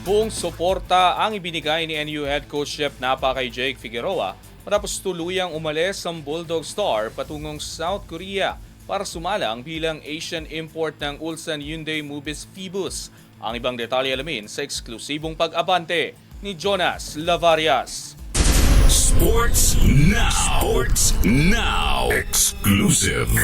Buong suporta ang ibinigay ni NU Head Coach Jeff Napa kay Jake Figueroa matapos tuluyang umalis ang Bulldog Star patungong South Korea para sumalang bilang Asian import ng Ulsan Hyundai Mobis Phoebus. Ang ibang detalye alamin sa eksklusibong pag-abante ni Jonas Lavarias. Sports Now. Sports Now. Exclusive.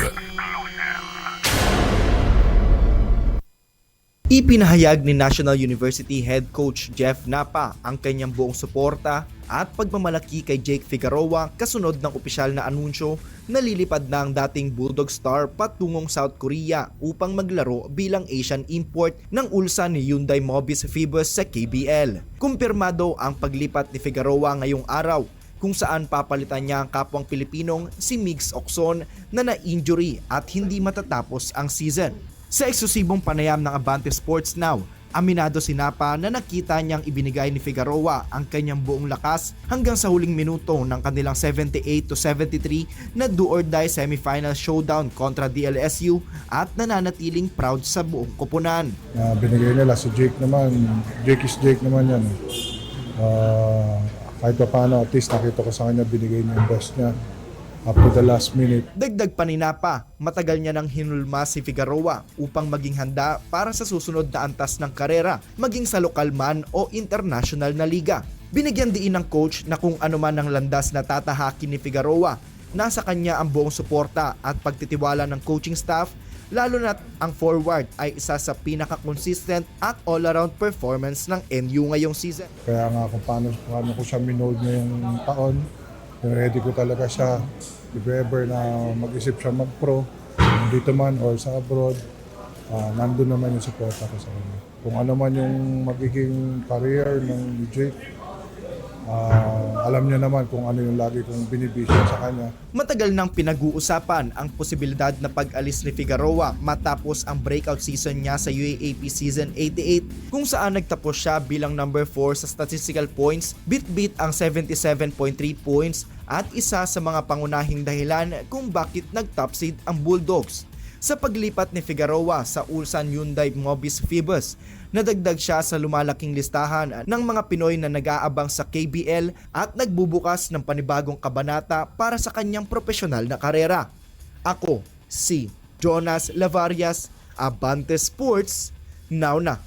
Ipinahayag ni National University Head Coach Jeff Napa ang kanyang buong suporta at pagmamalaki kay Jake Figueroa kasunod ng opisyal na anunsyo na lilipad na ang dating Bulldog Star patungong South Korea upang maglaro bilang Asian import ng Ulsan Hyundai Mobis Phoebus sa KBL. Kumpirmado ang paglipat ni Figueroa ngayong araw kung saan papalitan niya ang kapwang Pilipinong si Migs Ocson na na-injury at hindi matatapos ang season. Sa eksklusibong panayam ng Abante Sports Now, aminado si Napa na nakita niyang ibinigay ni Figueroa ang kanyang buong lakas hanggang sa huling minuto ng kanilang 78-73 na do-or-die semifinal showdown kontra DLSU at nananatiling proud sa buong koponan. Binigay nila si Jake naman, Jake is Jake naman yan. Kahit pa paano, at least nakita ko sa kanya binigay niya yung best niya up to the last minute. Dagdag pa ni Napa, matagal niya nang hinulma si Figueroa upang maging handa para sa susunod na antas ng karera, maging sa lokal man o international na liga. Binigyan diin ng coach na kung ano man ang landas na tatahakin ni Figueroa, nasa kanya ang buong suporta at pagtitiwala ng coaching staff, lalo na't ang forward ay isa sa pinaka-consistent at all-around performance ng NU ngayong season. Kaya nga kung paano ko siya minold ngayong taon, ready ko talaga siya if ever na mag-isip siya mag-pro, dito man or sa abroad, nandun naman yung support ako sa kanya. Kung ano man yung magiging career ng Jake, alam niya naman kung ano yung lagi kong binibisyon sa kanya. Matagal nang pinag-uusapan ang posibilidad na pag-alis ni Figueroa matapos ang breakout season niya sa UAAP Season 88 kung saan nagtapos siya bilang number 4 sa statistical points, bit-bit ang 77.3 points at isa sa mga pangunahing dahilan kung bakit nag-top seed ang Bulldogs. Sa paglipat ni Figueroa sa Ulsan Hyundai Mobis Phoebus, nadagdag siya sa lumalaking listahan ng mga Pinoy na nag-aabang sa KBL at nagbubukas ng panibagong kabanata para sa kanyang profesional na karera. Ako, si Jonas Lavarias, Abante Sports, now na.